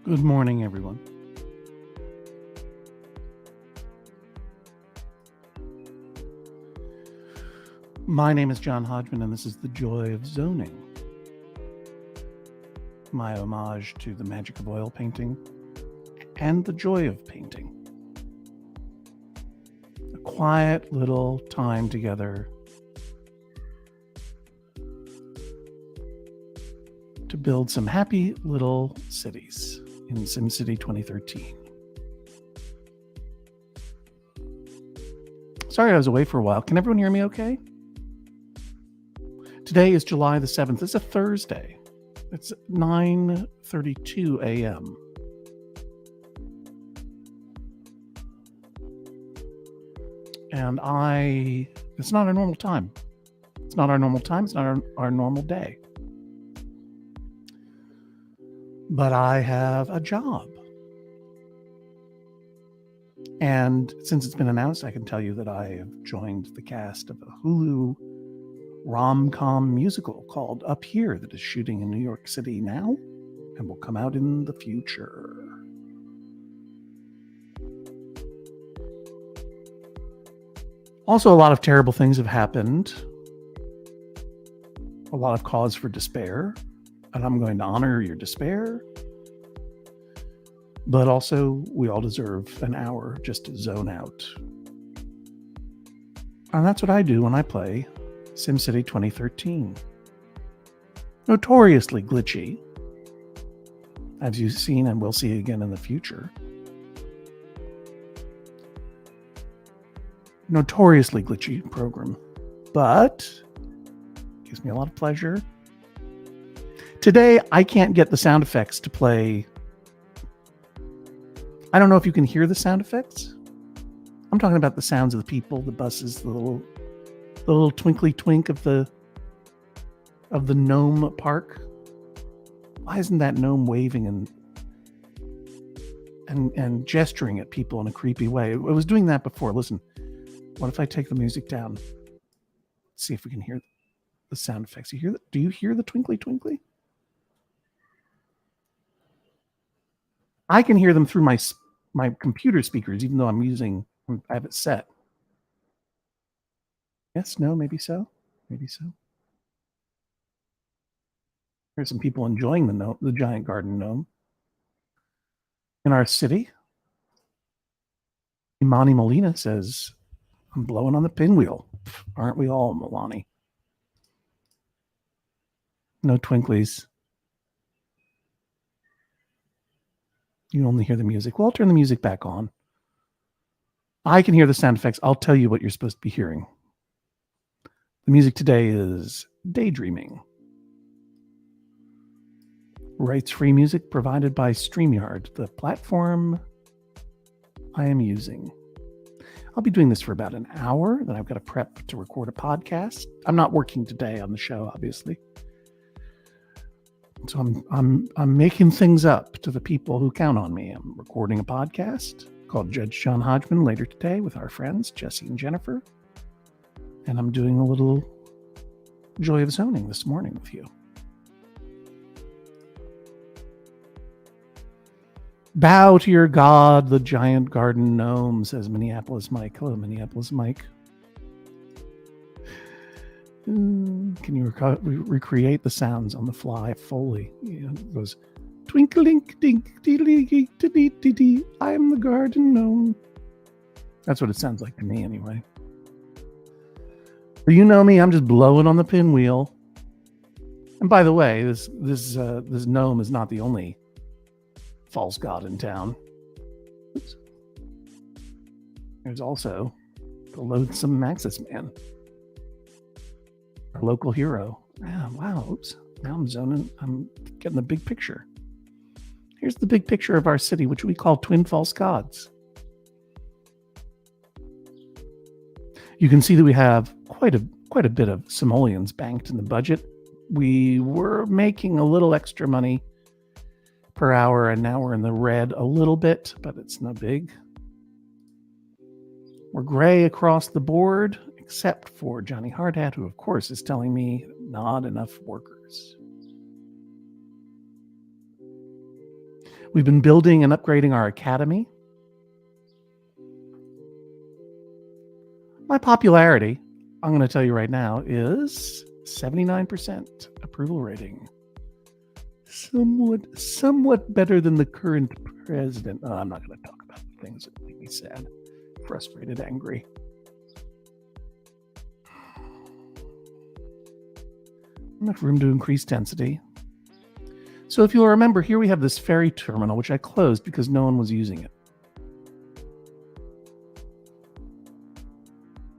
Good morning, everyone. My name is John Hodgman, and this is The Joy of Zoning, my homage to the magic of oil painting and the joy of painting. A quiet little time together to build some happy little cities in SimCity 2013. Sorry I was away for a while. Can everyone hear me okay? Today is July the 7th. It's a Thursday. It's 9:32 a.m. And it's not our normal time. It's not our normal time. It's not our normal day. But I have a job. And since it's been announced, I can tell you that I have joined the cast of a Hulu rom-com musical called Up Here that is shooting in New York City now and will come out in the future. Also, a lot of terrible things have happened. A lot of cause for despair. And I'm going to honor your despair. But also, we all deserve an hour just to zone out. And that's what I do when I play SimCity 2013. Notoriously glitchy, as you've seen and will see again in the future. Notoriously glitchy program, but gives me a lot of pleasure. Today, I can't get the sound effects to play. I don't know if you can hear the sound effects. I'm talking about the sounds of the people, the buses, the little twinkly twink of the gnome park. Why isn't that gnome waving and gesturing at people in a creepy way? It was doing that before. Listen, what if I take the music down? Let's see if we can hear the sound effects. You hear that? Do you hear the twinkly twinkly? I can hear them through my computer speakers, even though I have it set. Yes, no, maybe so. Maybe so. There's some people enjoying the giant garden gnome in our city. Imani Molina says, I'm blowing on the pinwheel. Aren't we all, Milani? No twinklies. You only hear the music. Well, I'll turn the music back on. I can hear the sound effects. I'll tell you what you're supposed to be hearing. The music today is Daydreaming. Rights-free music provided by StreamYard, the platform I am using. I'll be doing this for about an hour. Then I've got to prep to record a podcast. I'm not working today on the show, obviously. So I'm making things up to the people who count on me. I'm recording a podcast called Judge John Hodgman later today with our friends Jesse and Jennifer. And I'm doing a little Joy of Zoning this morning with you. Bow to your God, the giant garden gnome, says Minneapolis Mike. Hello, Minneapolis Mike. Can you recreate the sounds on the fly Foley? It goes twinkling dink dee dee dee. I am the garden gnome. That's what it sounds like to me, anyway. But you know me, I'm just blowing on the pinwheel. And by the way, this gnome is not the only false god in town. Oops. There's also the loathsome Maxis Man, our local hero. Wow, oops. Now I'm zoning. I'm getting the big picture. Here's the big picture of our city, which we call Twin False Gods. You can see that we have quite a bit of simoleons banked in the budget. We were making a little extra money per hour, and now we're in the red a little bit, but it's no big. We're gray across the board, except for Johnny Hardhat, who, of course, is telling me not enough workers. We've been building and upgrading our academy. My popularity, I'm going to tell you right now, is 79% approval rating. Somewhat better than the current president. Oh, I'm not going to talk about things that make me sad, frustrated, angry. Enough room to increase density. So if you'll remember, here we have this ferry terminal, which I closed because no one was using it.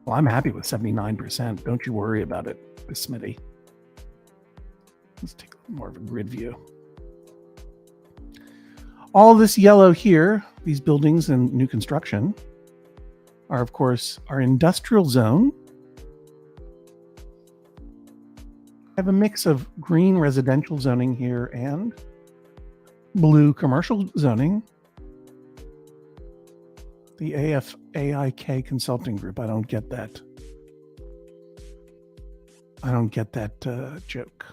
Well, I'm happy with 79%. Don't you worry about it, Smitty. Let's take more of a grid view. All this yellow here, these buildings and new construction, are, of course, our industrial zone. I have a mix of green residential zoning here and blue commercial zoning. The AIK Consulting Group, I don't get that. I don't get that joke.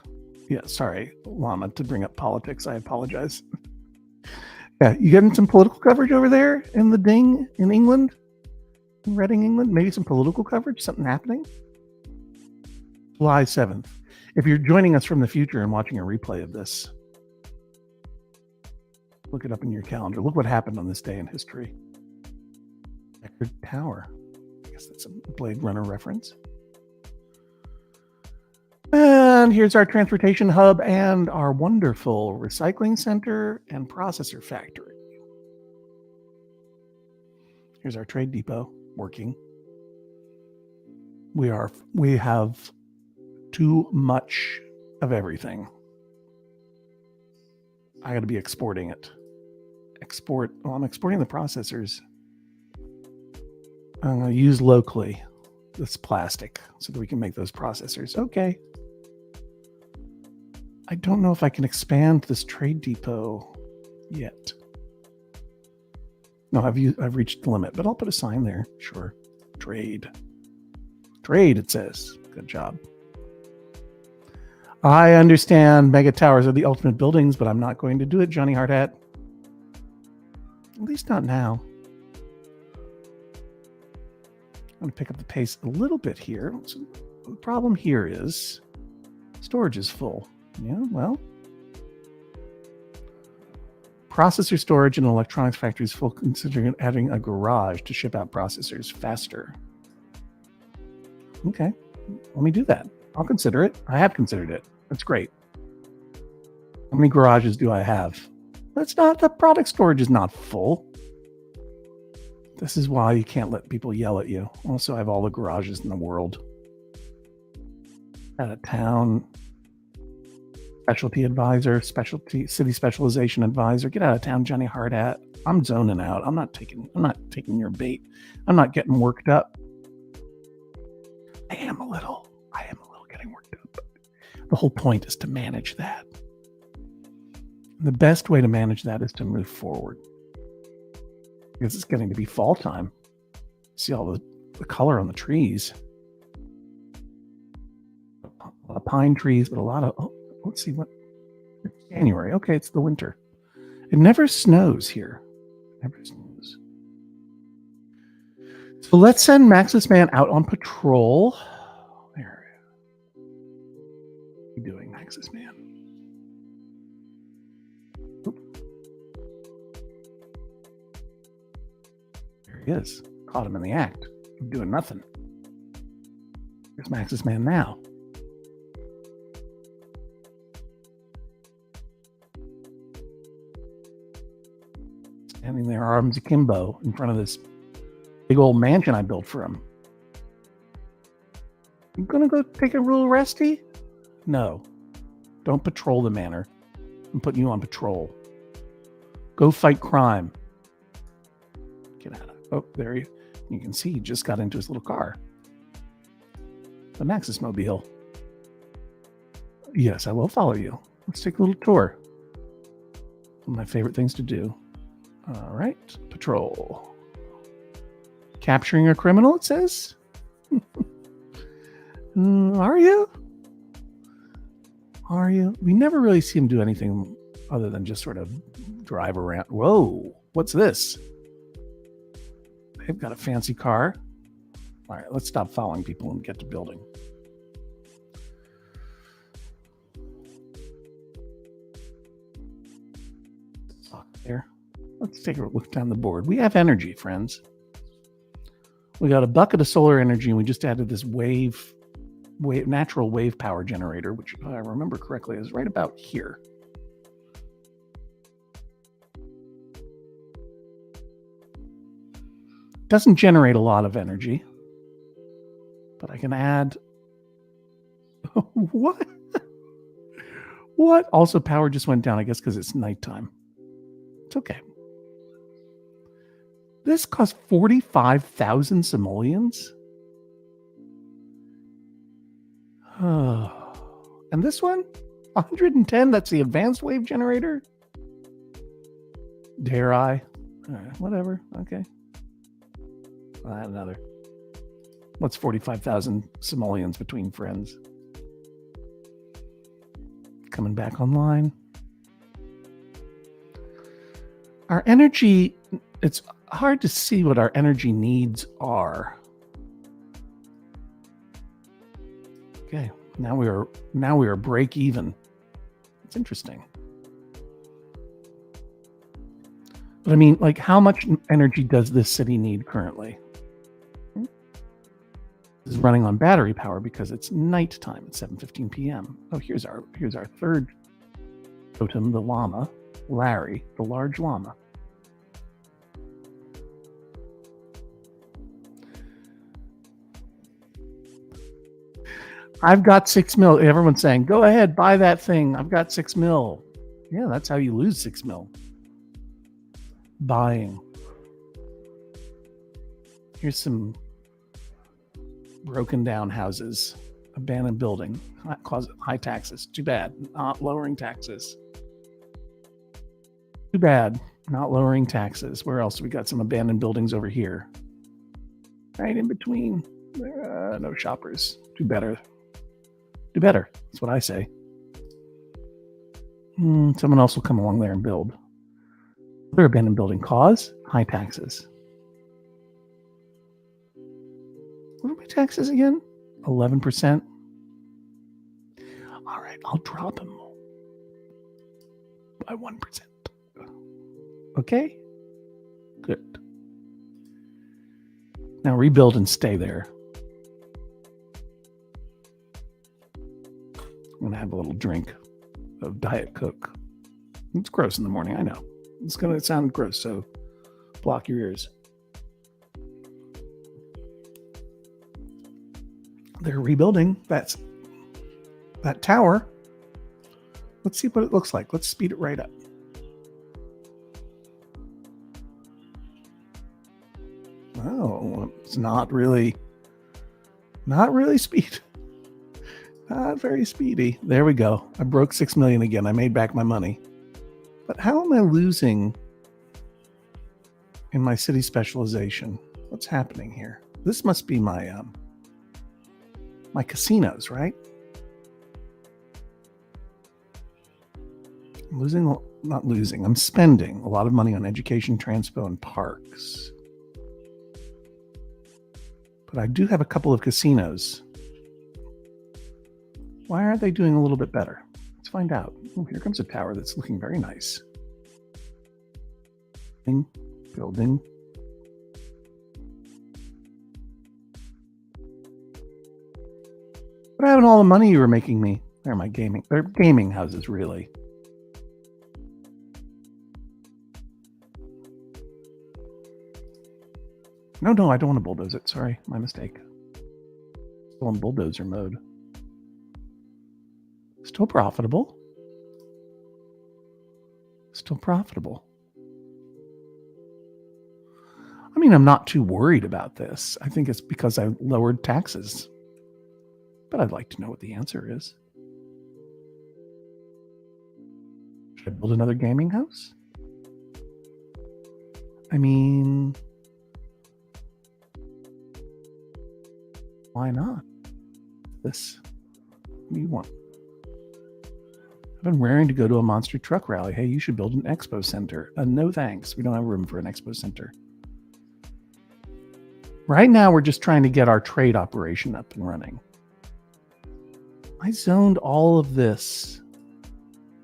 Yeah, sorry, Llama, to bring up politics. I apologize. Yeah, you getting some political coverage over there in the ding in England? In Reading, England? Maybe some political coverage? Something happening? July 7th. If you're joining us from the future and watching a replay of this, look it up in your calendar. Look what happened on this day in history. Deckard Tower. I guess that's a Blade Runner reference. And here's our transportation hub and our wonderful recycling center and processor factory. Here's our trade depot working. We have too much of everything. I got to be exporting it. I'm exporting the processors. I'm going to use locally this plastic so that we can make those processors. Okay. I don't know if I can expand this trade depot yet. No, I've reached the limit, but I'll put a sign there. Sure. Trade, it says. Good job. I understand mega towers are the ultimate buildings, but I'm not going to do it, Johnny Hardhat. At least not now. I'm going to pick up the pace a little bit here. So the problem here is storage is full. Yeah, well, processor storage in an electronics factory is full, considering adding a garage to ship out processors faster. Okay, let me do that. I'll consider it. I have considered it. That's great. How many garages do I have? That's not, the product storage is not full. This is why you can't let people yell at you. Also, I have all the garages in the world. Out of town. Specialty advisor, specialty city specialization advisor. Get out of town, Johnny Hardhat. I'm zoning out. I'm not taking your bait. I'm not getting worked up. I am a little getting worked up. The whole point is to manage that. And the best way to manage that is to move forward. Because it's getting to be fall time. See all the color on the trees. A lot of pine trees, but a lot of, let's see what, it's January. Okay, it's the winter. It never snows here. Never snows. So let's send Maxis Man out on patrol. There. What are you doing, Maxis Man? Oop. There he is. Caught him in the act. Doing nothing. Here's Maxis Man now. Standing there, arms akimbo, in front of this big old mansion I built for him. You gonna go take a real resty? No. Don't patrol the manor. I'm putting you on patrol. Go fight crime. Get out of it. Oh, there you can see he just got into his little car. The Maxis Mobile. Yes, I will follow you. Let's take a little tour. One of my favorite things to do. All right, patrol. Capturing a criminal, it says. Are you? We never really see him do anything other than just sort of drive around. Whoa, what's this? They've got a fancy car. All right, let's stop following people and get to building. There. Let's take a look down the board. We have energy, friends. We got a bucket of solar energy, and we just added this natural wave power generator, which, if I remember correctly, is right about here. Doesn't generate a lot of energy, but I can add. What? What? Also, power just went down, I guess, because it's nighttime. It's okay. This cost 45,000 simoleons. And this one, 110. That's the advanced wave generator. Dare I? Whatever. Okay. I'll add another. What's 45,000 simoleons between friends? Coming back online. Our energy, it's hard to see what our energy needs are. Okay, now we are break even. It's interesting. But I mean, like, how much energy does this city need currently? This is running on battery power because it's nighttime at 7:15 p.m. Oh, here's our third totem, the llama, Larry, the large llama. I've got 6 mil. Everyone's saying, go ahead, buy that thing. I've got 6 mil. Yeah, that's how you lose 6 mil. Buying. Here's some broken down houses, abandoned building, cause high taxes. Too bad, not lowering taxes. Too bad, not lowering taxes. Where else? We got some abandoned buildings over here. Right in between. No shoppers. Do better. Do better. That's what I say. Someone else will come along there and build. Other abandoned building. Cause high taxes. What are my taxes again? 11%. All right, I'll drop them by 1%. Okay? Good. Now rebuild and stay there. I'm going to have a little drink of Diet Coke. It's gross in the morning, I know. It's going to sound gross, so block your ears. They're rebuilding that tower. Let's see what it looks like. Let's speed it right up. Oh, it's not really speed. Not very speedy. There we go. I broke 6 million again. I made back my money. But how am I losing in my city specialization? What's happening here? This must be my casinos, right? I'm spending a lot of money on education, transpo, and parks. But I do have a couple of casinos. Why aren't they doing a little bit better? Let's find out. Oh, here comes a tower that's looking very nice. Building. What happened to all the money you were making me? Where am I gaming? They're gaming houses, really. No, I don't want to bulldoze it. Sorry, my mistake. Still in bulldozer mode. Still profitable. Still profitable. I mean, I'm not too worried about this. I think it's because I lowered taxes. But I'd like to know what the answer is. Should I build another gaming house? I mean, why not? This, what do you want? I've been raring to go to a monster truck rally. Hey, you should build an expo center. No thanks. We don't have room for an expo center. Right now, we're just trying to get our trade operation up and running. I zoned all of this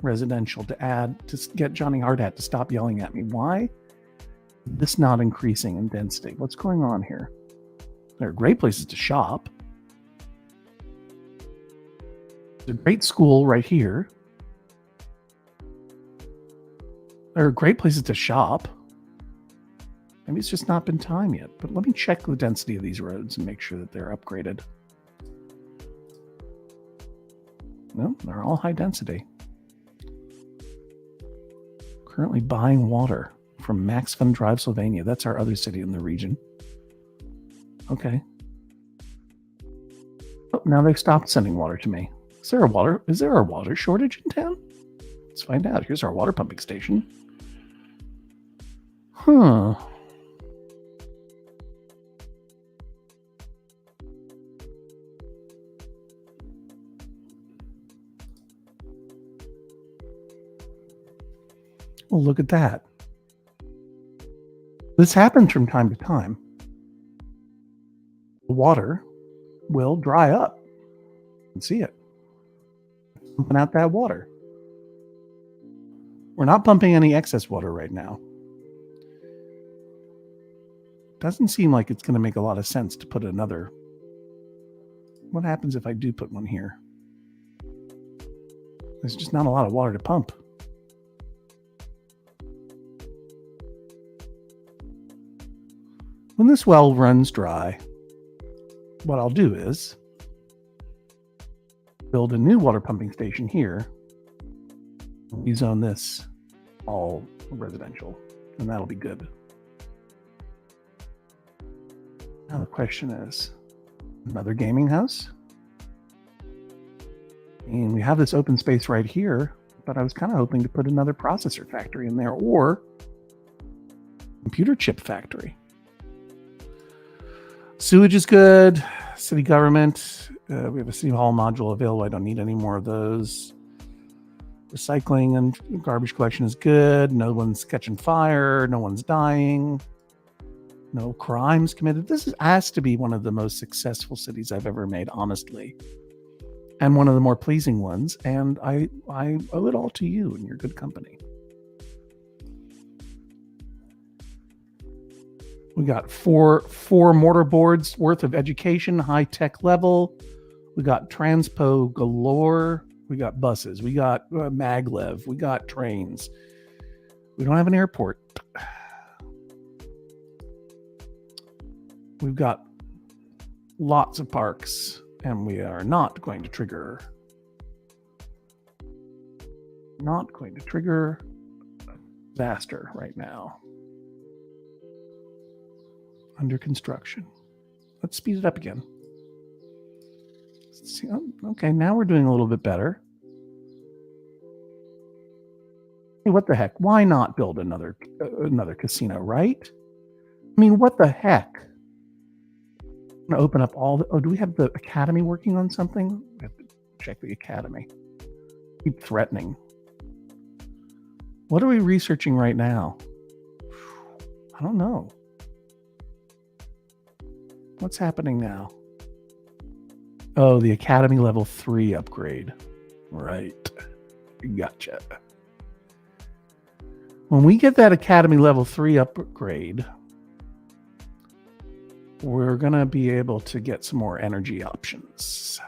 residential to get Johnny Hardhat to stop yelling at me. Why is this not increasing in density? What's going on here? There are great places to shop. There's a great school right here. There are great places to shop. Maybe it's just not been time yet, but let me check the density of these roads and make sure that they're upgraded. No, they're all high density. Currently buying water from Max Fun Drive, Sylvania. That's our other city in the region. Okay. Oh, now they've stopped sending water to me. Is there a water shortage in town? Let's find out. Here's our water pumping station. Huh. Well, look at that. This happens from time to time. The water will dry up. You can see it. Pumping out that water. We're not pumping any excess water right now. Doesn't seem like it's going to make a lot of sense to put another. What happens if I do put one here? There's just not a lot of water to pump. When this well runs dry, what I'll do is build a new water pumping station here. We zone this all residential, and that'll be good. Now the question is, another gaming house? And we have this open space right here, but I was kind of hoping to put another processor factory in there or computer chip factory. Sewage is good. City government. We have a city hall module available. I don't need any more of those. Recycling and garbage collection is good. No one's catching fire. No one's dying. No crimes committed. This has to be one of the most successful cities I've ever made, honestly. And one of the more pleasing ones. And I owe it all to you and your good company. We got four mortarboards worth of education, high-tech level. We got transpo galore. We got buses. We got maglev. We got trains. We don't have an airport. We've got lots of parks, and we are not going to trigger disaster right now. Under construction. Let's speed it up again. Let's see. Oh, okay, now we're doing a little bit better. Hey, what the heck? Why not build another casino, right? I mean, what the heck? I'm gonna open up all the. Oh, do we have the academy working on something? We have to check the academy. Keep threatening. What are we researching right now? I don't know. What's happening now? Oh, the Academy Level 3 upgrade. Right. Gotcha. When we get that Academy Level 3 upgrade, we're going to be able to get some more energy options.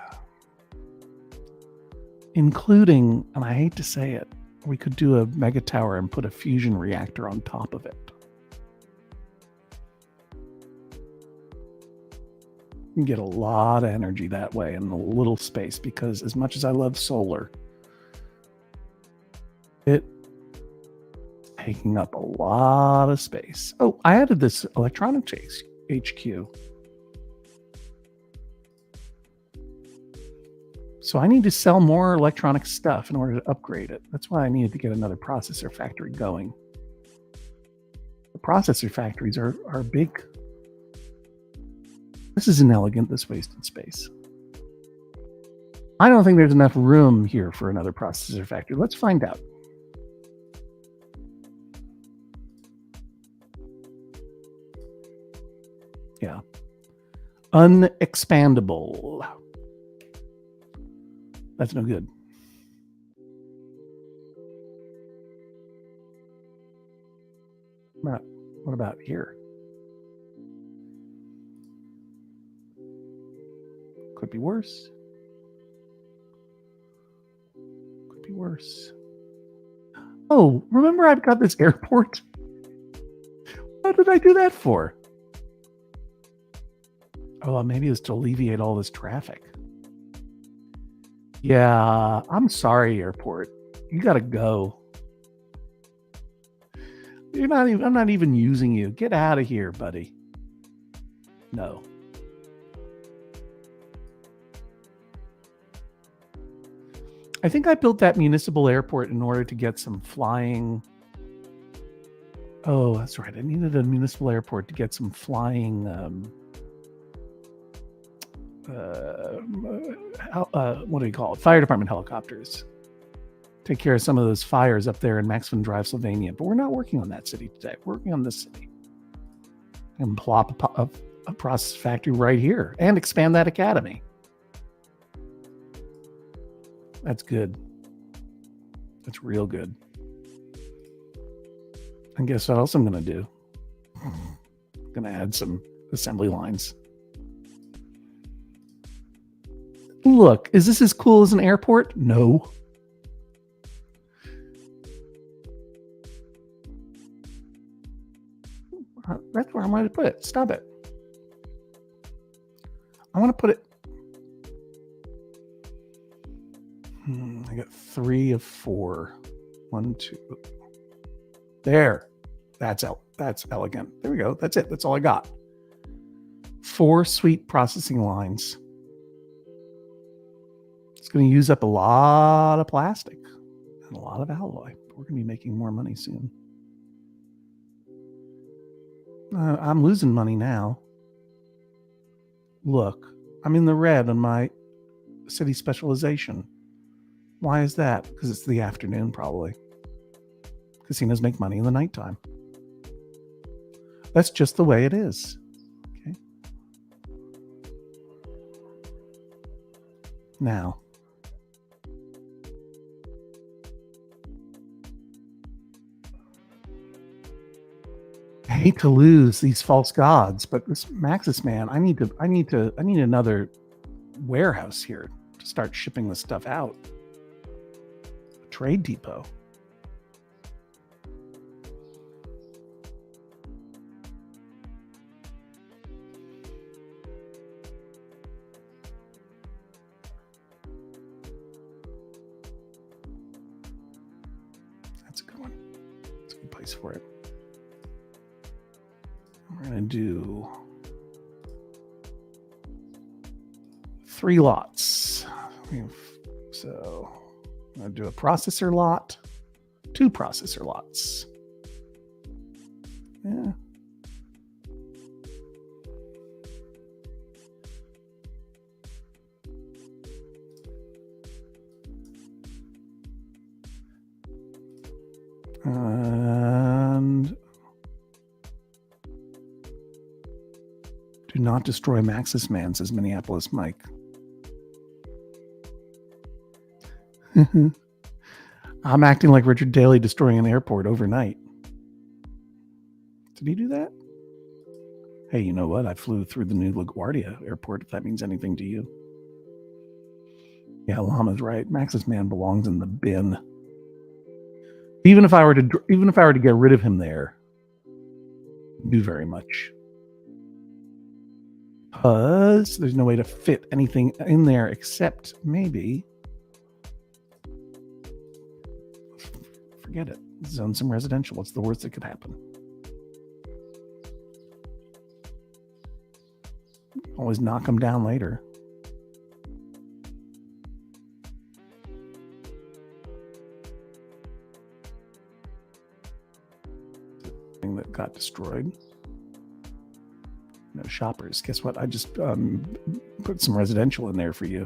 Including, and I hate to say it, we could do a mega tower and put a fusion reactor on top of it. You can get a lot of energy that way in a little space, because as much as I love solar, it's taking up a lot of space. Oh, I added this electronics HQ. So I need to sell more electronic stuff in order to upgrade it. That's why I needed to get another processor factory going. The processor factories are big. This is inelegant, this wasted space. I don't think there's enough room here for another processor factory. Let's find out. Yeah. Unexpandable. That's no good. What about here? Could be worse. Could be worse. Oh, remember I've got this airport? What did I do that for? Oh, maybe it was to alleviate all this traffic. Yeah, I'm sorry, airport. You gotta go. I'm not even using you. Get out of here, buddy. No. I think I built that municipal airport in order to get some flying. Oh, that's right. I needed a municipal airport to get some flying. What do you call it? Fire department helicopters. Take care of some of those fires up there in Maxville Drive, Sylvania. But we're not working on that city today. We're working on this city. And plop a process factory right here and expand that academy. That's good. That's real good. And guess what else I'm going to do? I'm going to add some assembly lines. Look, is this as cool as an airport? No. That's where I'm going to put it. Stop it. I want to put it. I got 3 of 4. 1, 2. There. That's elegant. There we go. That's it. That's all I got. 4 sweet processing lines. It's going to use up a lot of plastic and a lot of alloy. We're going to be making more money soon. I'm losing money now. Look, I'm in the red on my city specialization. Why is that? Because it's the afternoon, probably. Casinos make money in the nighttime. That's just the way it is. Okay. Now, I hate to lose these false gods, but this Maxis man, I need another warehouse here to start shipping this stuff out. A trade depot. That's a good one. That's a good place for it. We're going to do 3 lots. So I'm going to do a processor lot, 2 processor lots. Yeah. And do not destroy Maxis Man, says Minneapolis Mike. I'm acting like Richard Daley destroying an airport overnight. Did he do that? Hey, you know what? I flew through the new LaGuardia airport, if that means anything to you. Yeah, Llama's right. Maxis Man belongs in the bin. Even if I were to get rid of him there, do very much. Because there's no way to fit anything in there except maybe, forget it, zone some residential. What's the worst that could happen? Always knock them down later. Thing that got destroyed. No shoppers. Guess what? I just put some residential in there for you.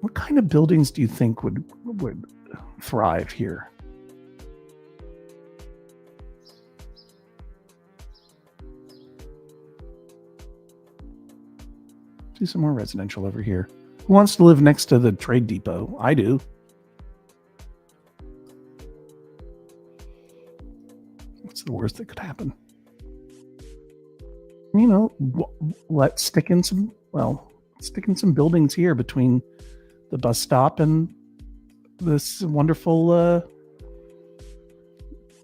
What kind of buildings do you think would thrive here? Do some more residential over here. Who wants to live next to the trade depot? I do. What's the worst that could happen? You know, let's stick in some buildings here between the bus stop and this wonderful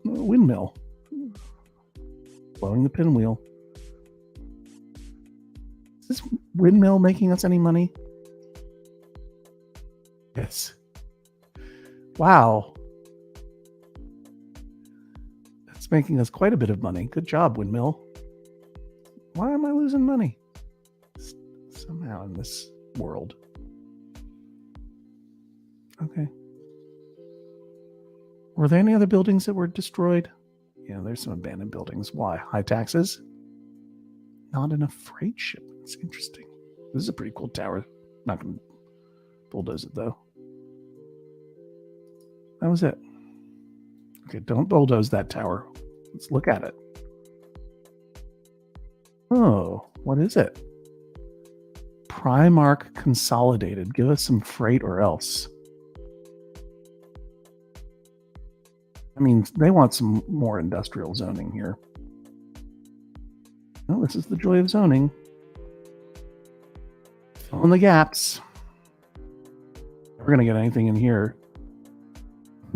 windmill. Blowing the pinwheel. Is this windmill making us any money? Yes. Wow. It's making us quite a bit of money. Good job, windmill. Why am I losing money? Somehow in this world. Okay. Were there any other buildings that were destroyed? Yeah, there's some abandoned buildings. Why? High taxes? Not enough freight shipments. Interesting. This is a pretty cool tower. Not going to bulldoze it, though. That was it. Okay, don't bulldoze that tower. Let's look at it. Oh, what is it? Primark Consolidated. Give us some freight or else. I mean, they want some more industrial zoning here. Well, this is the joy of zoning. Fill in the gaps. We're going to get anything in here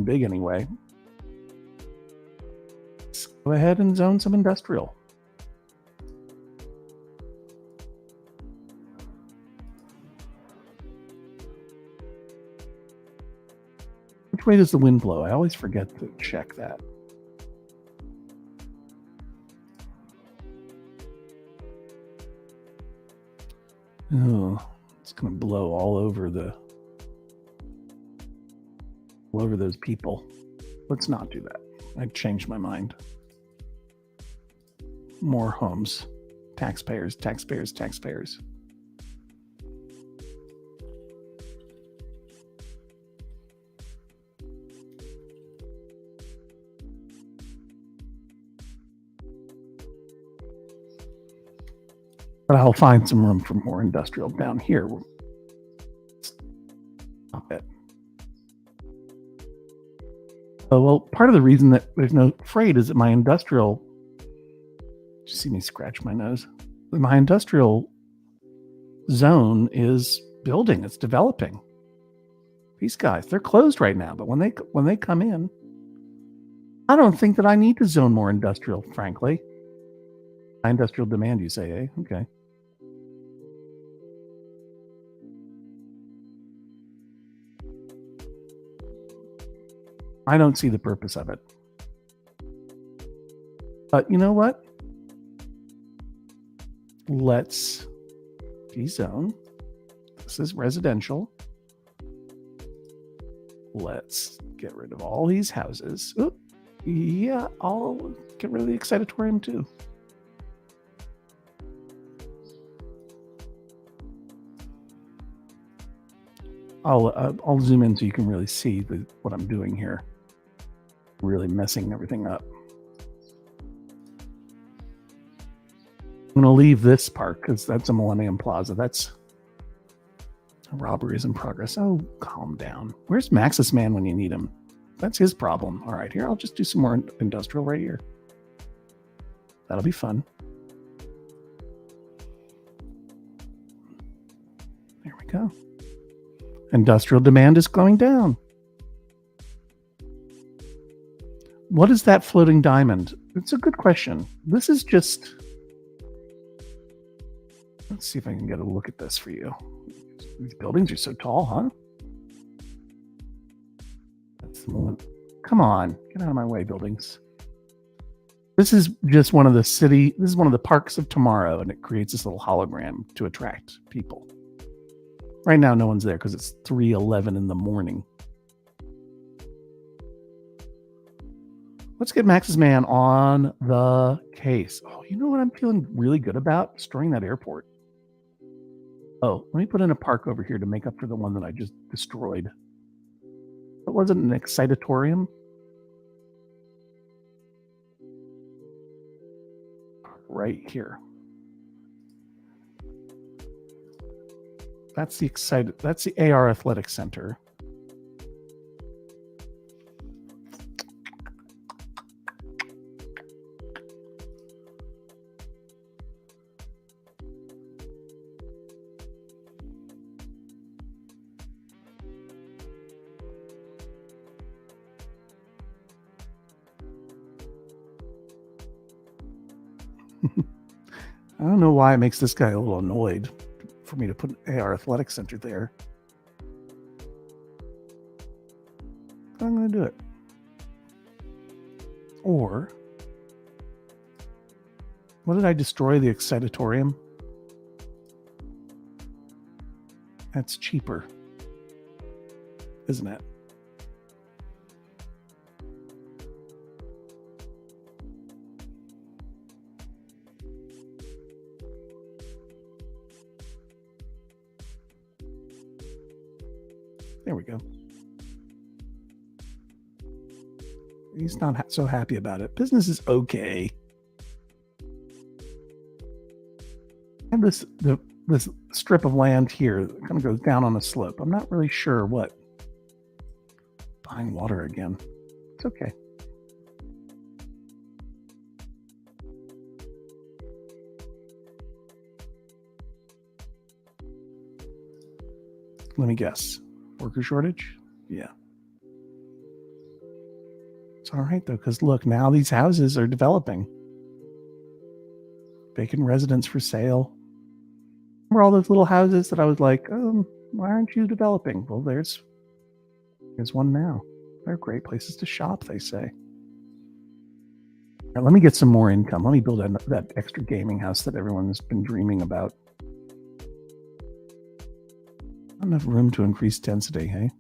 big anyway. Let's go ahead and zone some industrial. Which way does the wind blow? I always forget to check that. Oh, it's going to blow all over those people. Let's not do that. I changed my mind. More homes. Taxpayers, taxpayers, taxpayers. But I'll find some room for more industrial down here. Stop it. Oh, well, part of the reason that there's no freight is that my industrial... Did you see me scratch my nose? My industrial zone is building. It's developing. These guys, they're closed right now. But when they come in, I don't think that I need to zone more industrial, frankly. High industrial demand, you say, eh? Okay. I don't see the purpose of it. But you know what? Let's dezone. This is residential. Let's get rid of all these houses. Oop. Yeah, I'll get rid of the excitatorium too. I'll zoom in so you can really see what I'm doing here. Really messing everything up. I'm going to leave this part because that's a Millennium Plaza. That's a robbery is in progress. Oh, calm down. Where's Maxis Man when you need him? That's his problem. All right, here, I'll just do some more industrial right here. That'll be fun. There we go. Industrial demand is going down. What is that floating diamond? It's a good question. This is just... Let's see if I can get a look at this for you. These buildings are so tall, huh? That's the one. Come on, get out of my way, buildings. This is just one of this is one of the parks of tomorrow, and it creates this little hologram to attract people. Right now, no one's there because it's 3:11 in the morning. Let's get Max's Man on the case. Oh, you know what I'm feeling really good about? Destroying that airport. Oh, let me put in a park over here to make up for the one that I just destroyed. It wasn't an excitatorium. Right here. That's the AR Athletic Center. I don't know why it makes this guy a little annoyed for me to put an AR Athletic Center there. But I'm going to do it. Or, what did I destroy? The excitatorium? That's cheaper, isn't it? There we go. He's not so happy about it. Business is okay. And this strip of land here kind of goes down on a slope. I'm not really sure what. Buying water again. It's okay. Let me guess. Worker shortage? Yeah. It's all right, though, because look, now these houses are developing. Vacant residence for sale. Remember all those little houses that I was like, why aren't you developing? Well, there's one now. They're great places to shop, they say. Right, let me get some more income. Let me build that extra gaming house that everyone's been dreaming about. Not enough room to increase density, hey?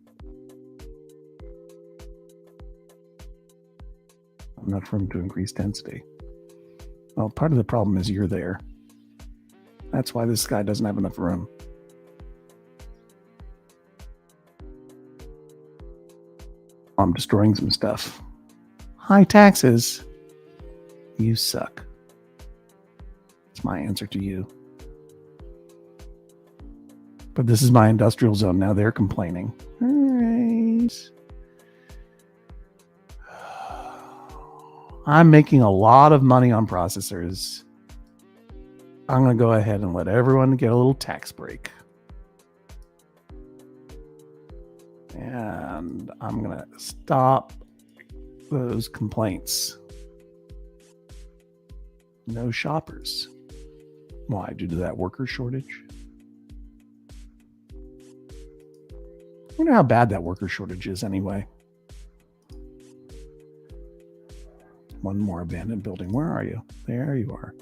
Not enough room to increase density. Well, part of the problem is you're there. That's why this guy doesn't have enough room. I'm destroying some stuff. High taxes. You suck. That's my answer to you. But this is my industrial zone. Now they're complaining. All right. I'm making a lot of money on processors. I'm going to go ahead and let everyone get a little tax break. And I'm going to stop those complaints. No shoppers. Why? Due to that worker shortage? I wonder how bad that worker shortage is anyway. One more abandoned building. Where are you? There you are.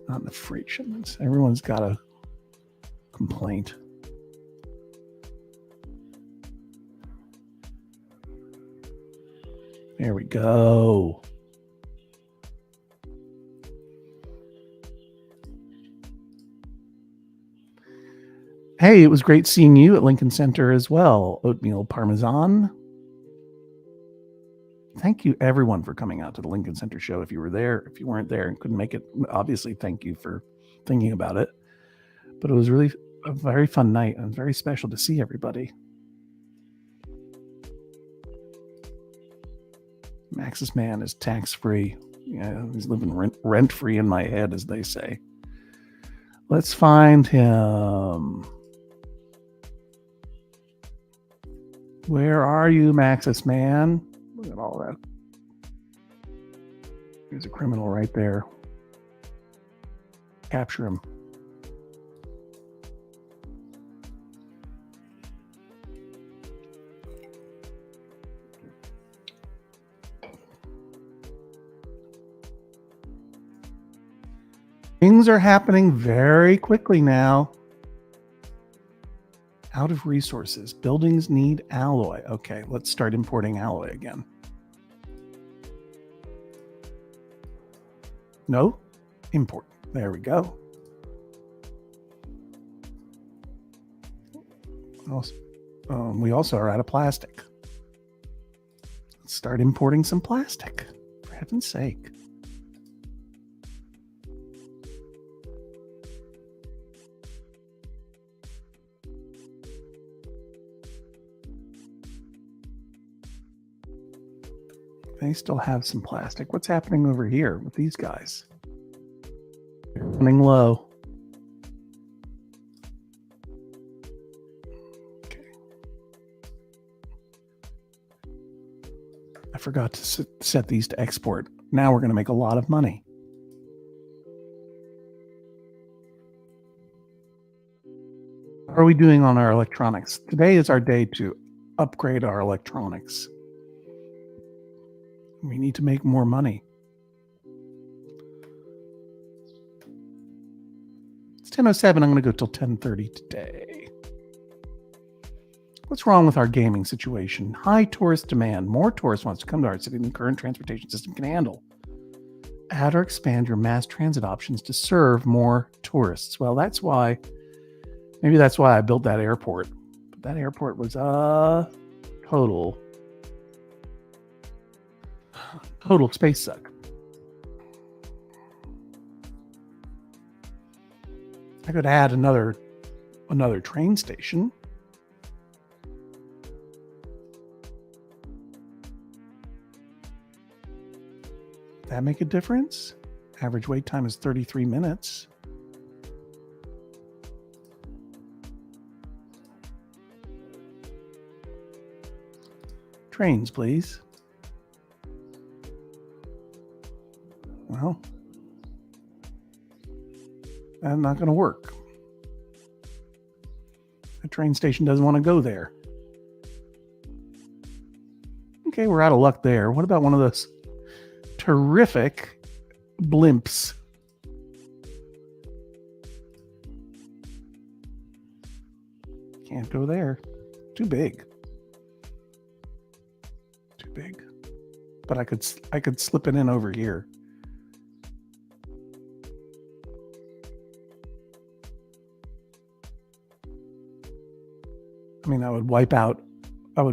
Not in the freight shipments. Everyone's got a complaint. There we go. Hey, it was great seeing you at Lincoln Center as well. Oatmeal Parmesan. Thank you, everyone, for coming out to the Lincoln Center show. If you were there, if you weren't there and couldn't make it, obviously, thank you for thinking about it. But it was really a very fun night and very special to see everybody. Max's man is tax-free. Yeah, he's living rent-free in my head, as they say. Let's find him. Where are you, Max's man? Look at all that. There's a criminal right there. Capture him. Things are happening very quickly now. Out of resources. Buildings need alloy. Okay, let's start importing alloy again. No? Import. There we go. Also, we also are out of plastic. Let's start importing some plastic, for heaven's sake. They still have some plastic. What's happening over here with these guys? They're running low. Okay. I forgot to set these to export. Now we're going to make a lot of money. How are we doing on our electronics? Today is our day to upgrade our electronics. We need to make more money. It's 10:07. I'm going to go till 10:30 today. What's wrong with our gaming situation? High tourist demand. More tourists wants to come to our city than the current transportation system can handle. Add or expand your mass transit options to serve more tourists. Well, that's why. Maybe that's why I built that airport. But that airport was total space suck. I could add another train station. That make a difference? Average wait time is 33 minutes. Trains, please. Well, that's not going to work. The train station doesn't want to go there. Okay, we're out of luck there. What about one of those terrific blimps? Can't go there. Too big. Too big. But I could slip it in over here. I mean, I would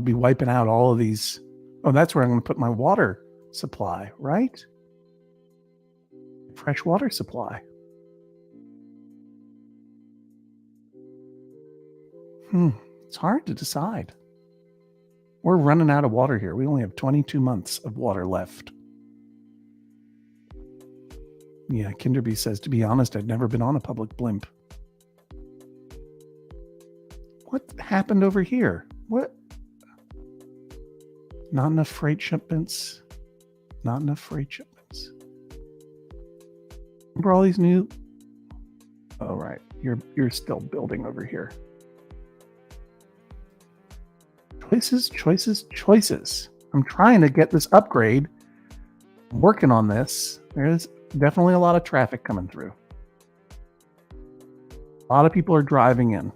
be wiping out all of these. Oh, that's where I'm going to put my water supply, right? Fresh water supply. It's hard to decide. We're running out of water here. We only have 22 months of water left. Yeah, Kinderby says, to be honest, I've never been on a public blimp. What happened over here? What? Not enough freight shipments. Not enough freight shipments. Remember all these new... Oh, right. You're still building over here. Choices, choices, choices. I'm trying to get this upgrade. I'm working on this. There's definitely a lot of traffic coming through. A lot of people are driving in.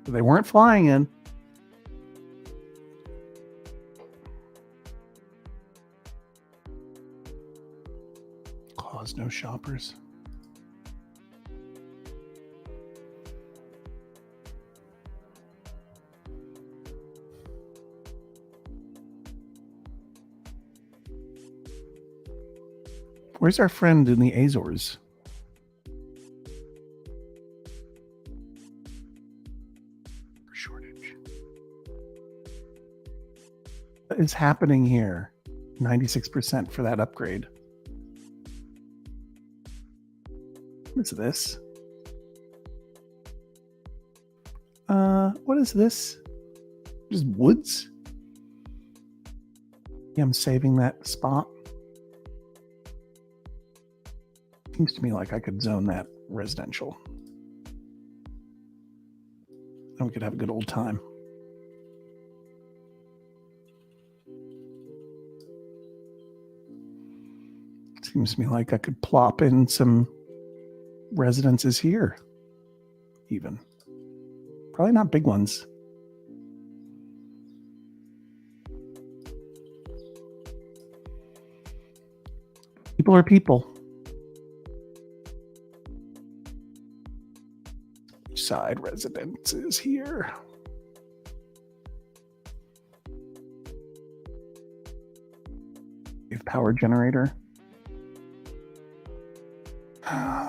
But they weren't flying in. Cause no shoppers. Where's our friend in the Azores? Shortage. What is happening here? 96% for that upgrade. What's this? What is this? Just woods? Yeah, I'm saving that spot. Seems to me like I could zone that residential. And we could have a good old time. Seems to me like I could plop in some residences here, even. Probably not big ones. People are people. Side residences here. power generator.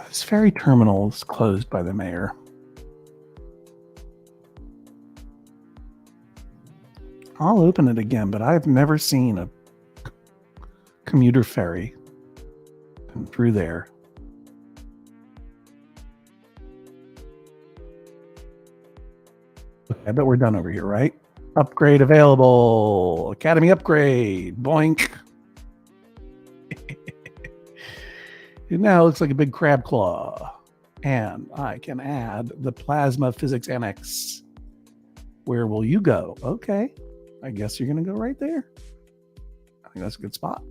This ferry terminal is closed by the mayor. I'll open it again, but I've never seen a commuter ferry through there. Okay, I bet we're done over here, right? Upgrade available. Academy upgrade. Boink. It now looks like a big crab claw. And I can add the plasma physics annex. Where will you go? Okay. I guess you're going to go right there. I think that's a good spot.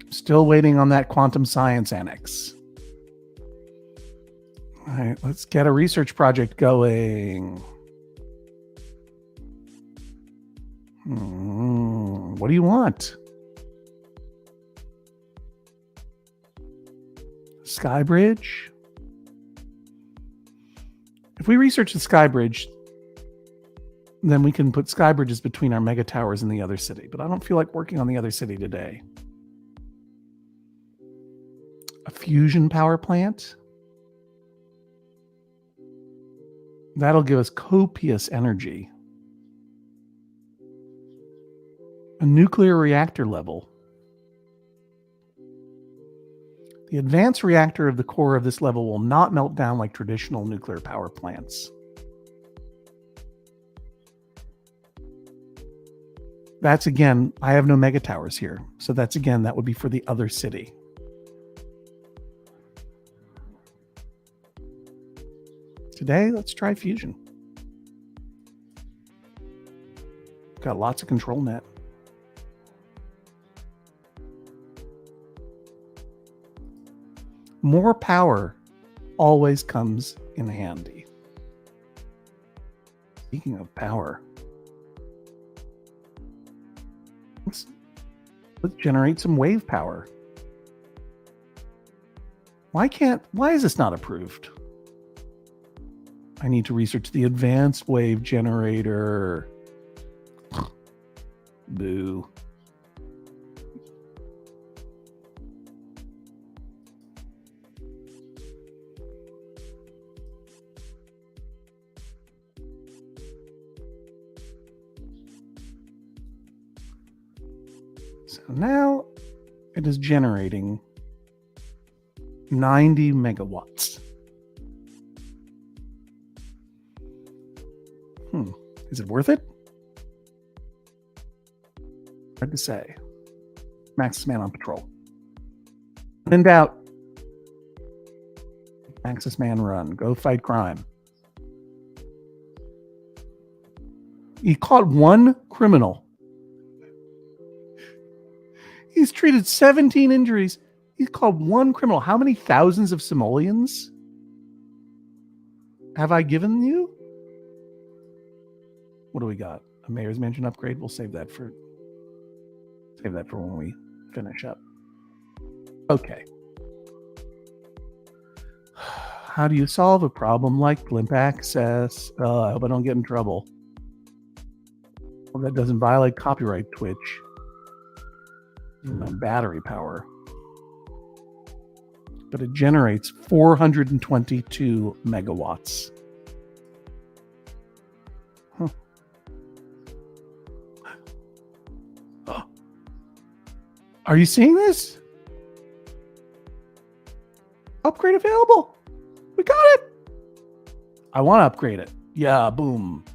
Still waiting on that quantum science annex. All right, let's get a research project going. What do you want? Sky Bridge? If we research the Sky Bridge, then we can put sky bridges between our mega towers and the other city. But I don't feel like working on the other city today. A fusion power plant. That'll give us copious energy. A nuclear reactor level. The advanced reactor of the core of this level will not melt down like traditional nuclear power plants. That's again, I have no mega towers here. So that's again, that would be for the other city. Today, let's try fusion. Got lots of control net. More power always comes in handy. Speaking of power, let's generate some wave power. Why is this not approved? I need to research the advanced wave generator. Boo. So now it is generating 90 megawatts. Is it worth it? Hard to say. Maxis Man on patrol. When in doubt, Maxis Man run. Go fight crime. He caught one criminal. He's treated 17 injuries. He's caught one criminal. How many thousands of simoleons have I given you? What do we got? A mayor's mansion upgrade. We'll save that for when we finish up. Okay. How do you solve a problem like blimp access? I hope I don't get in trouble. Well, that doesn't violate copyright, Twitch. Battery power. But it generates 422 megawatts. Huh. Are you seeing this? Upgrade available. We got it. I want to upgrade it. Yeah, boom.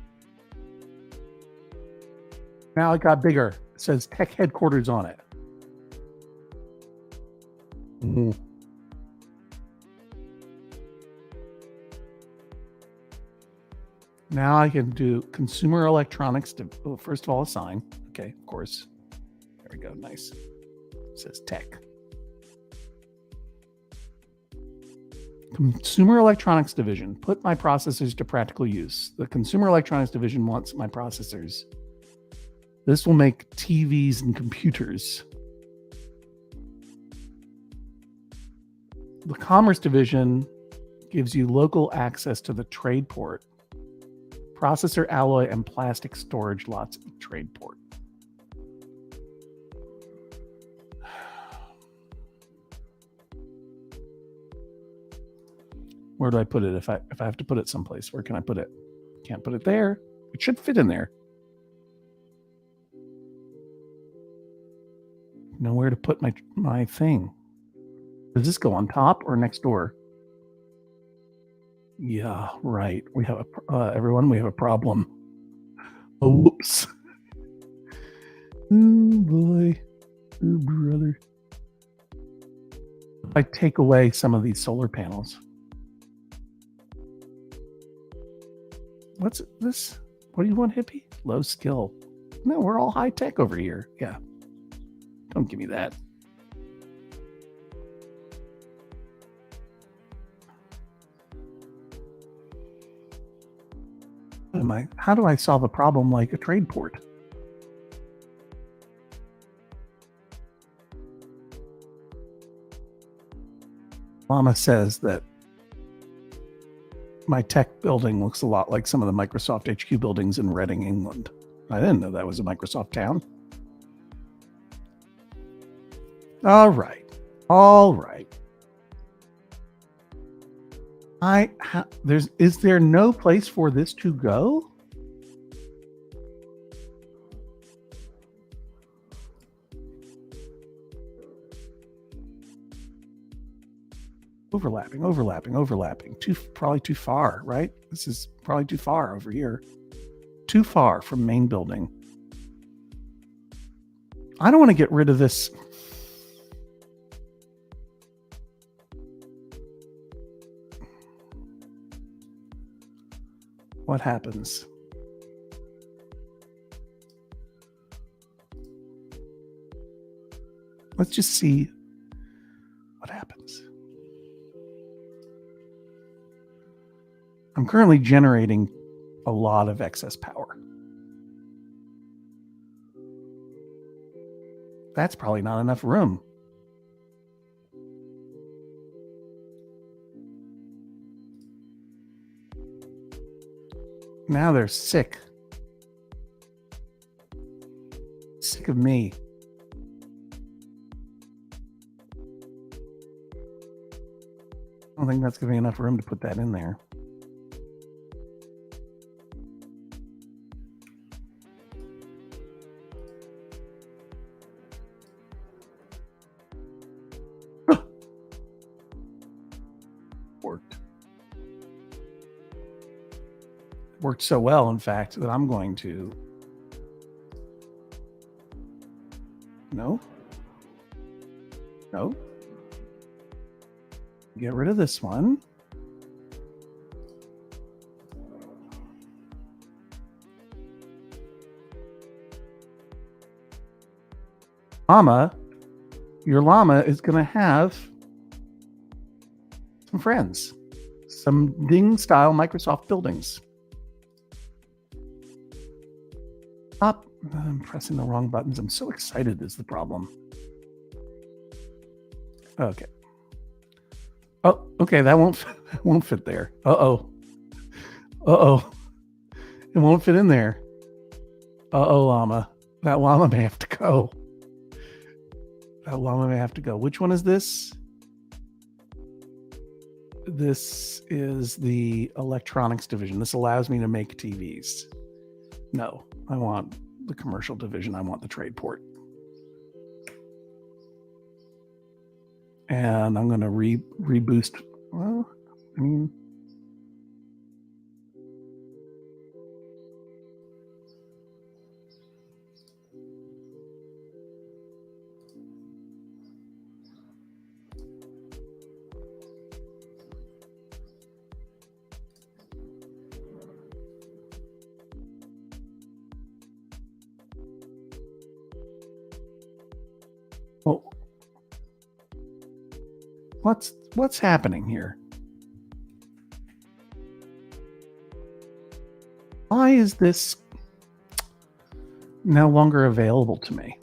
Now it got bigger. It says tech headquarters on it. Mm-hmm. Now I can do consumer electronics. First of all, assign. Okay, of course. There we go. Nice. It says tech. Consumer electronics division. Put my processors to practical use. The consumer electronics division wants my processors. This will make TVs and computers. The commerce division gives you local access to the trade port. Processor, alloy, and plastic storage lots of trade port. Where do I put it? If I have to put it someplace, where can I put it? Can't put it there. It should fit in there. Nowhere to put my thing. Does this go on top or next door? Yeah, right. We have everyone. We have a problem. Oh, whoops. Oh boy. Oh brother. If I take away some of these solar panels. What's this? What do you want, hippie? Low skill. No, we're all high tech over here. Yeah. Don't give me that. How do I solve a problem like a trade port? Mama says that my tech building looks a lot like some of the Microsoft HQ buildings in Reading, England. I didn't know that was a Microsoft town. All right. Is there no place for this to go? Overlapping. Probably too far, right? This is probably too far over here. Too far from main building. I don't want to get rid of this. What happens? Let's just see what happens. I'm currently generating a lot of excess power. That's probably not enough room. Now they're sick. Sick of me. I don't think that's going to be enough room to put that in there. Worked so well, in fact, that I'm going to... No. Get rid of this one. Your llama is going to have some friends. Some Ding-style Microsoft buildings. Stop. I'm pressing the wrong buttons. I'm so excited is the problem. Okay. Oh, okay. That won't fit there. Uh-oh. It won't fit in there. Uh-oh, llama. That llama may have to go. Which one is this? This is the electronics division. This allows me to make TVs. No, I want the commercial division. I want the trade port. And I'm going to reboost. Well, I mean... Well, what's happening here? Why is this no longer available to me?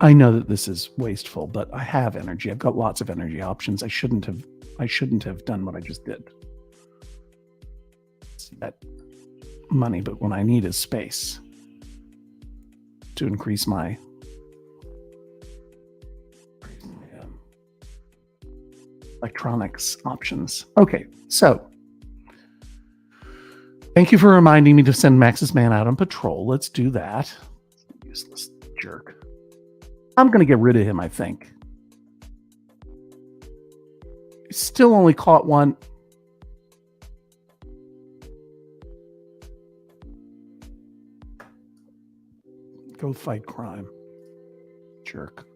I know that this is wasteful, but I have energy. I've got lots of energy options. I shouldn't have done what I just did. See that money, but what I need is space to increase my electronics options. Okay, so thank you for reminding me to send Max's man out on patrol. Let's do that. Useless jerk. I'm going to get rid of him, I think. Still only caught one. Go fight crime. Jerk.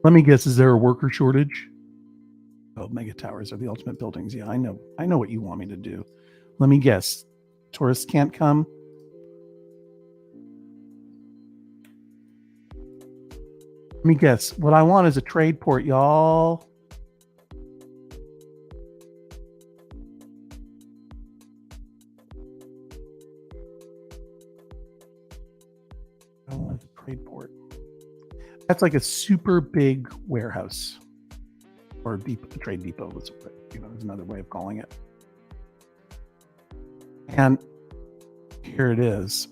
Let me guess, is there a worker shortage? Oh, mega towers are the ultimate buildings. Yeah, I know what you want me to do. Let me guess. Tourists can't come? Let me guess. What I want is a trade port, y'all. I want a trade port. That's like a super big warehouse, or trade depot. Is another way of calling it. And here it is.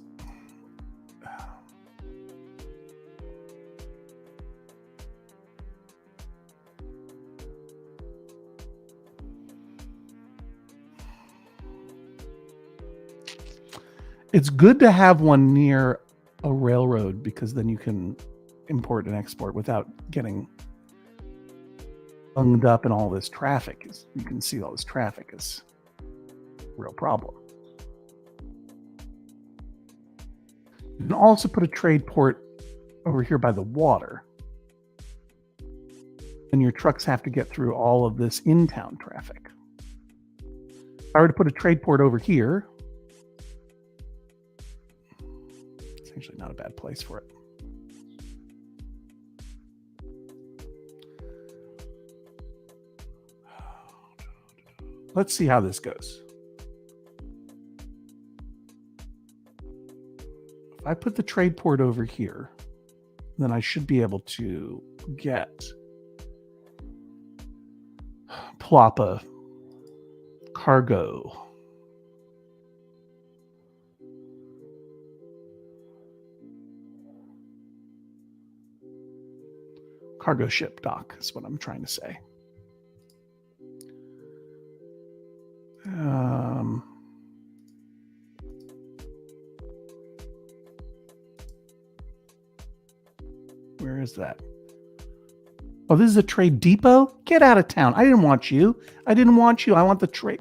It's good to have one near a railroad because then you can import and export without getting bunged up in all this traffic. You can see all this traffic is a real problem. You can also put a trade port over here by the water. And your trucks have to get through all of this in-town traffic. If I were to put a trade port over here, it's actually not a bad place for it. Let's see how this goes. If I put the trade port over here, then I should be able to plop a cargo. Cargo ship dock is what I'm trying to say. Where is that? Oh, this is a trade depot? Get out of town. I didn't want you. I want the trade.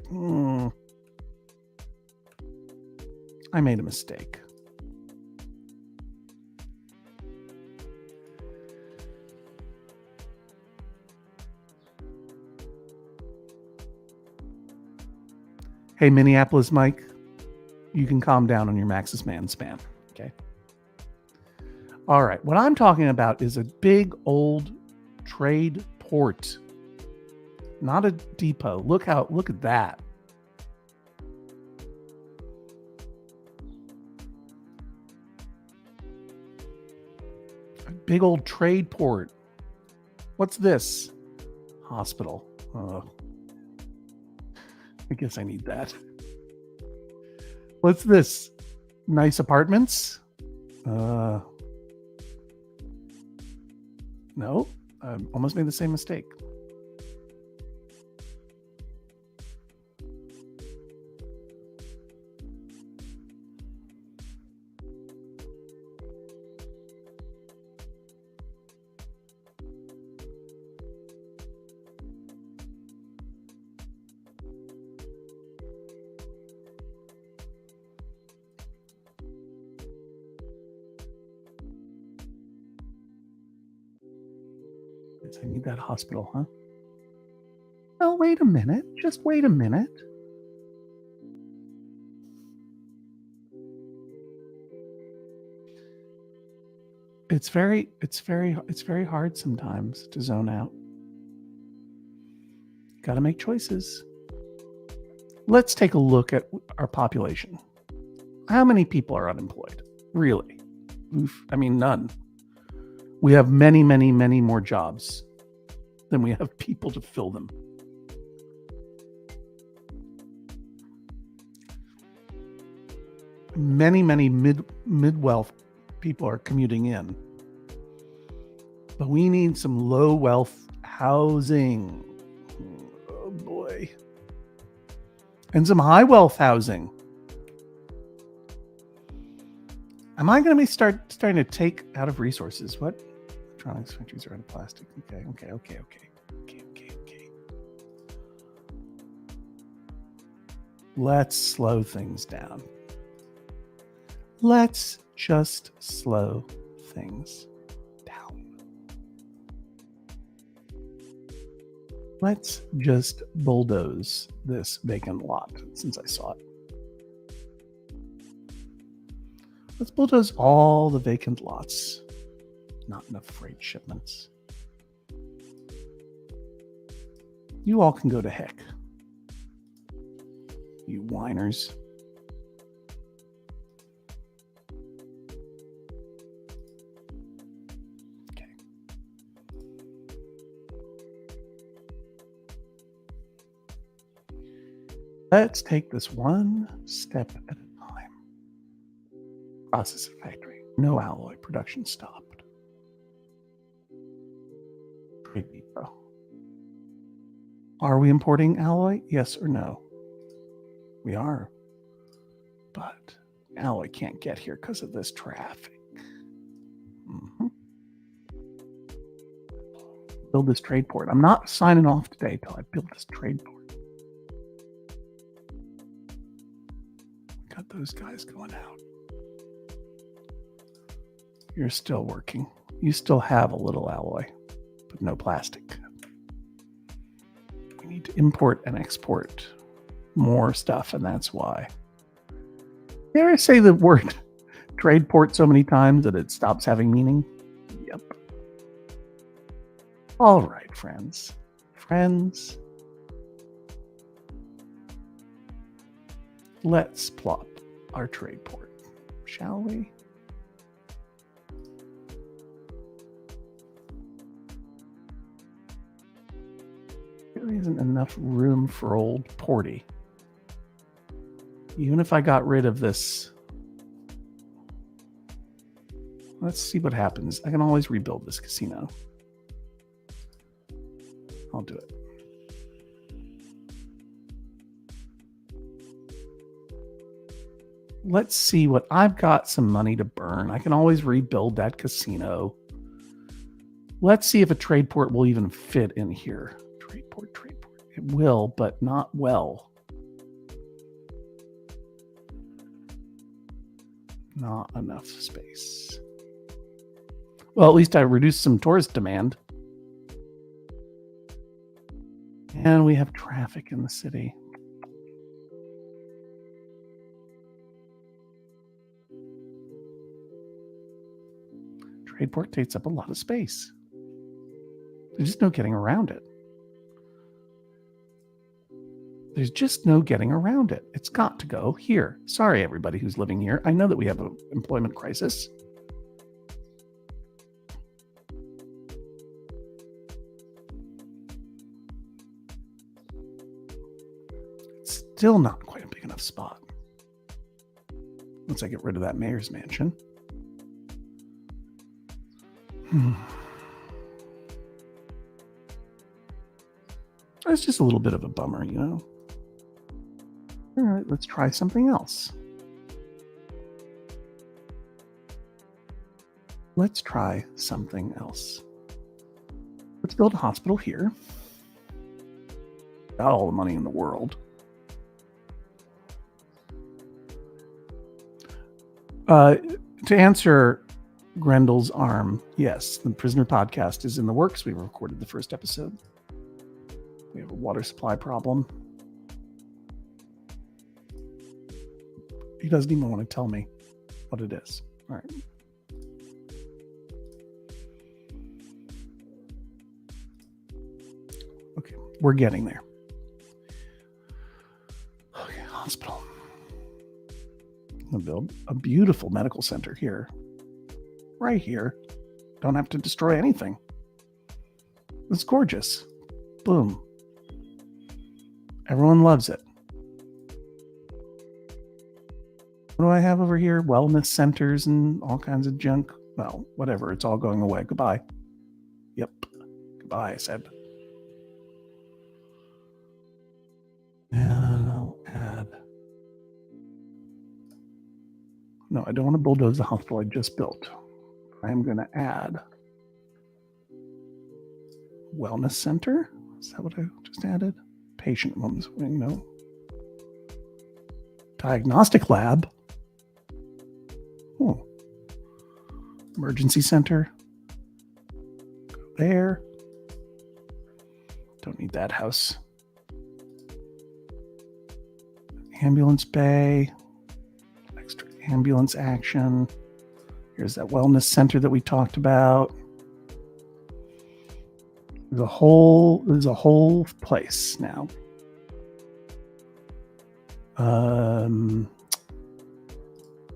I made a mistake. Hey, Minneapolis Mike, you can calm down on your Max's man spam, okay? All right, what I'm talking about is a big old trade port, not a depot. Look at that. A big old trade port. What's this? Hospital. I guess I need that. What's this? Nice apartments? No, I almost made the same mistake. I need that hospital, huh? Oh, wait a minute. Just wait a minute. It's very hard sometimes to zone out. Got to make choices. Let's take a look at our population. How many people are unemployed? Really? None. We have many, many, many more jobs than we have people to fill them. Many, many mid-wealth people are commuting in. But we need some low-wealth housing. Oh, boy. And some high-wealth housing. Am I going to be starting to take out of resources? What? Electronics factories are out of plastic. Okay. Let's slow things down. Let's just slow things down. Let's just bulldoze this vacant lot since I saw it. Let's bulldoze all the vacant lots. Not enough freight shipments. You all can go to heck. You whiners. Okay. Let's take this one step at a time. Process factory. No alloy production stopped. Trade depot. Are we importing alloy? Yes or no? We are. But alloy can't get here because of this traffic. Build this trade port. I'm not signing off today till I build this trade port. Got those guys going out. You're still working. You still have a little alloy, but no plastic. We need to import and export more stuff, and that's why. Dare I say the word trade port so many times that it stops having meaning? Yep. All right, friends. Let's plop our trade port, shall we? There isn't enough room for old Porty. Even if I got rid of this, let's see what happens. I can always rebuild this casino. I'll do it. Let's see what I've got. Some money to burn. I can always rebuild that casino. Let's see if a trade port will even fit in here. Trade port. It will, but not well. Not enough space. Well, at least I reduced some tourist demand. And we have traffic in the city. Trade port takes up a lot of space. There's just no getting around it. There's just no getting around it. It's got to go here. Sorry, everybody who's living here. I know that we have an employment crisis. It's still not quite a big enough spot. Once I get rid of that mayor's mansion. It's just a little bit of a bummer, you know? All right, let's try something else. Let's build a hospital here. Got all the money in the world. To answer Grendel's arm, yes, the Prisoner podcast is in the works. We recorded the first episode. We have a water supply problem. He doesn't even want to tell me what it is. All right. Okay, we're getting there. Okay, hospital. I'm going to build a beautiful medical center here. right here. Don't have to destroy anything. It's gorgeous. Boom. Everyone loves it. What do I have over here? Wellness centers and all kinds of junk. Well, whatever. It's all going away. Goodbye. Yep. Goodbye, I said. And I'll add. No, I don't want to bulldoze the hospital I just built. I'm going to add wellness center. Is that what I just added? Patient wellness wing, no. Diagnostic lab. Oh. Emergency center. Go there. Don't need that house. Ambulance bay. Extra ambulance action. Here's that wellness center that we talked about. There's a whole place now.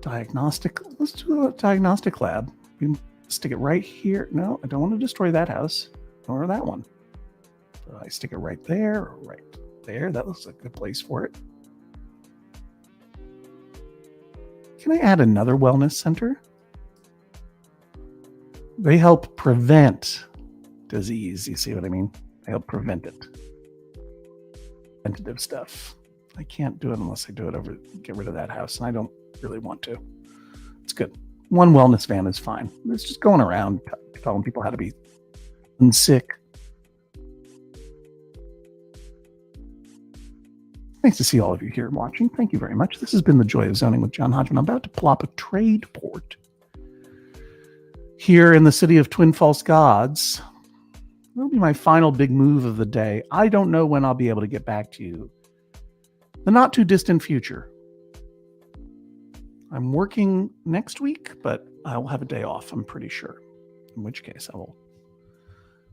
Diagnostic. Let's do a diagnostic lab. We can stick it right here. No, I don't want to destroy that house or that one. So I stick it right there or right there. That looks like a good place for it. Can I add another wellness center? They help prevent disease. You see what I mean? They help prevent it. Preventative stuff. I can't do it unless I do it get rid of that house, and I don't really want to. It's good. One wellness van is fine. It's just going around telling people how to be sick. Nice to see all of you here watching. Thank you very much. This has been The Joy of Zoning with John Hodgman. I'm about to plop a trade port here in the city of Twin False Gods. That'll be my final big move of the day. I don't know when I'll be able to get back to you. The not too distant future. I'm working next week, but I'll have a day off, I'm pretty sure. In which case I will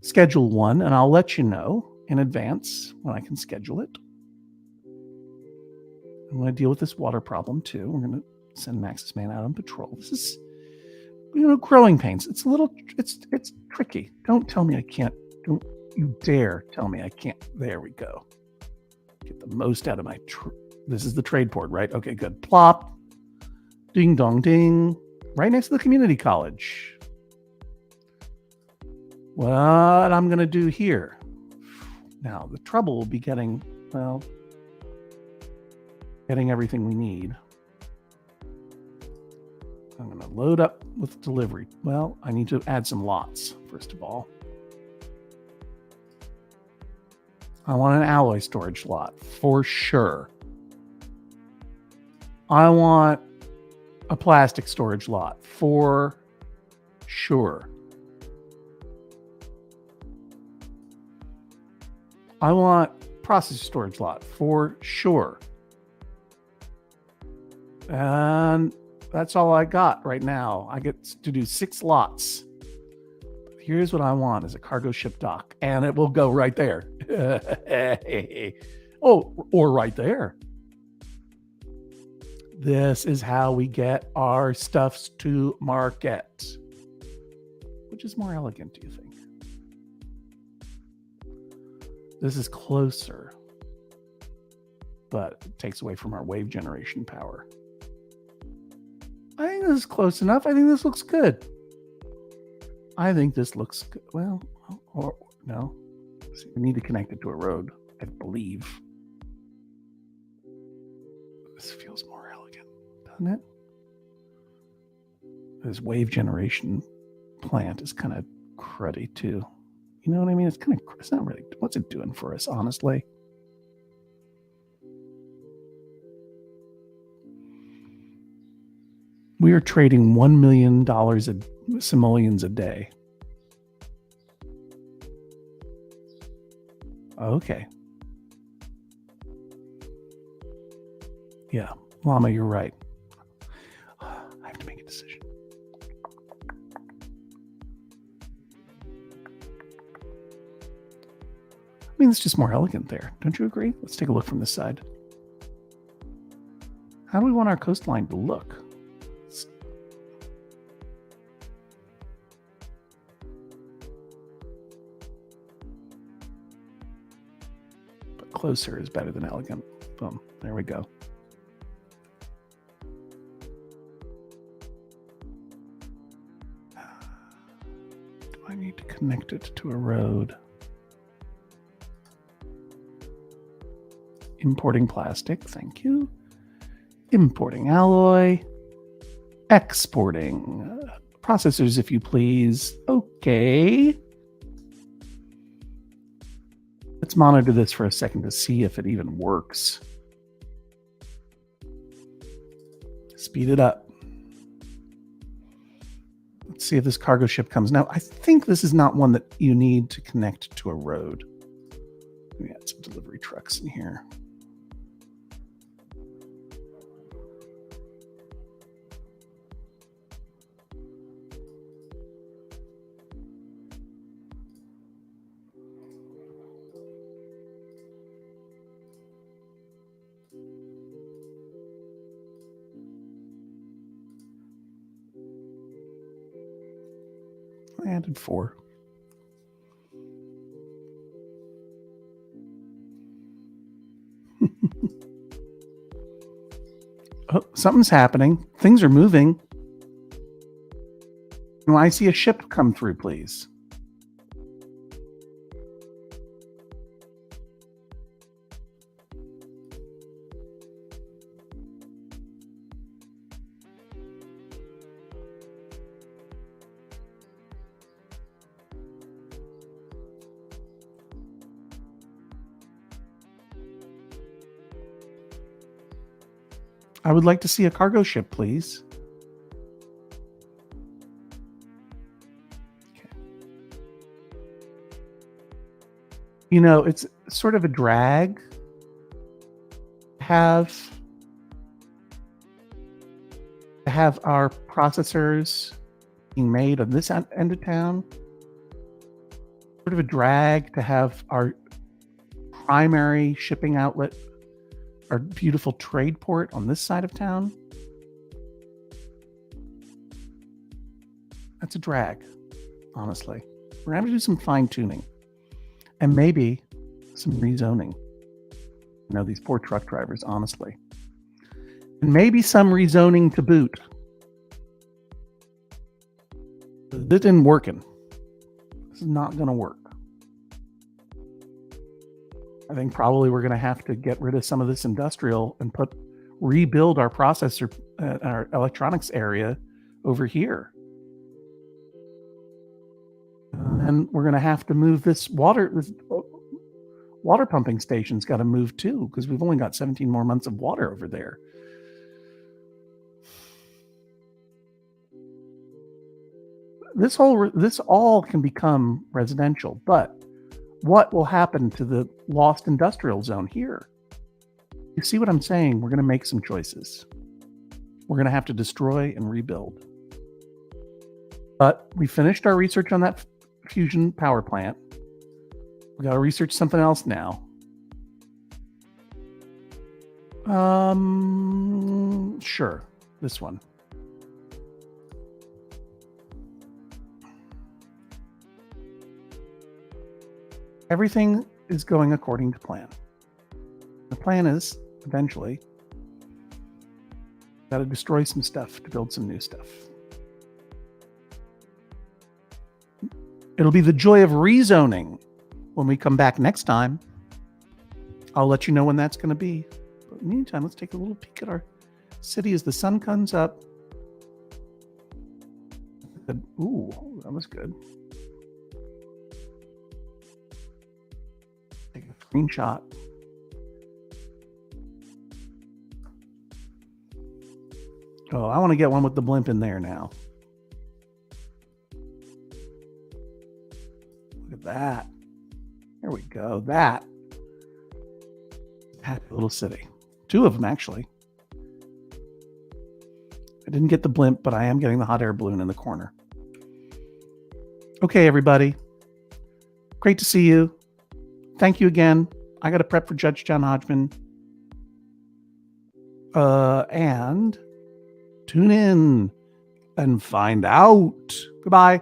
schedule one, and I'll let you know in advance when I can schedule it. I'm going to deal with this water problem too. We're going to send Max's man out on patrol. This is, growing pains. It's a little, it's tricky. Don't tell me I can't. Don't you dare tell me I can't. There we go. Get the most out of my, this is the trade port, right? Okay, good. Plop. Ding dong ding. Right next to the community college. What I'm going to do here. Now, the trouble will be getting everything we need. I'm going to load up with delivery. Well, I need to add some lots, first of all. I want an alloy storage lot, for sure. I want a plastic storage lot, for sure. I want process storage lot, for sure. And that's all I got right now. I get to do 6 lots. Here's what I want is a cargo ship dock, and it will go right there. Oh, or right there. This is how we get our stuffs to market. Which is more elegant, do you think? This is closer, but it takes away from our wave generation power. I think this is close enough. I think this looks good. I think this looks good. Well, or no. See, we need to connect it to a road, I believe. This feels more elegant, doesn't it? This wave generation plant is kind of cruddy too. You know what I mean? It's not really, what's it doing for us, honestly? We are trading $1 million simoleons a day. Okay. Yeah, Llama, you're right. I have to make a decision. I mean, it's just more elegant there. Don't you agree? Let's take a look from this side. How do we want our coastline to look? But closer is better than elegant. Boom. There we go. Do I need to connect it to a road? Importing plastic. Thank you. Importing alloy. Exporting. Processors, if you please. Okay. Let's monitor this for a second to see if it even works. Speed it up. Let's see if this cargo ship comes. Now, I think this is not one that you need to connect to a road. We got some delivery trucks in here. I added 4. Oh, something's happening. Things are moving. When I see a ship come through, please. I would like to see a cargo ship, please. Okay. You know, it's sort of a drag to have our processors being made on this end of town. Sort of a drag to have our primary shipping outlet, our beautiful trade port on this side of town. That's a drag, honestly. We're going to have to do some fine tuning and maybe some rezoning. You know, these poor truck drivers, honestly. And maybe some rezoning to boot. This isn't working. This is not going to work. I think probably we're going to have to get rid of some of this industrial and rebuild our processor, our electronics area over here. And we're going to have to move this water pumping station's got to move too, because we've only got 17 more months of water over there. This all can become residential, but what will happen to the lost industrial zone here? You see what I'm saying? We're going to make some choices. We're going to have to destroy and rebuild. But we finished our research on that fusion power plant. We got to research something else now. Sure. This one. Everything is going according to plan. The plan is, eventually, got to destroy some stuff to build some new stuff. It'll be the joy of rezoning when we come back next time. I'll let you know when that's going to be. But in the meantime, let's take a little peek at our city as the sun comes up. Ooh, that was good. Take a screenshot. Oh, I want to get one with the blimp in there now. Look at that. There we go. That. Happy little city. 2 of them, actually. I didn't get the blimp, but I am getting the hot air balloon in the corner. Okay, everybody. Great to see you. Thank you again. I got to prep for Judge John Hodgman. And tune in and find out. Goodbye.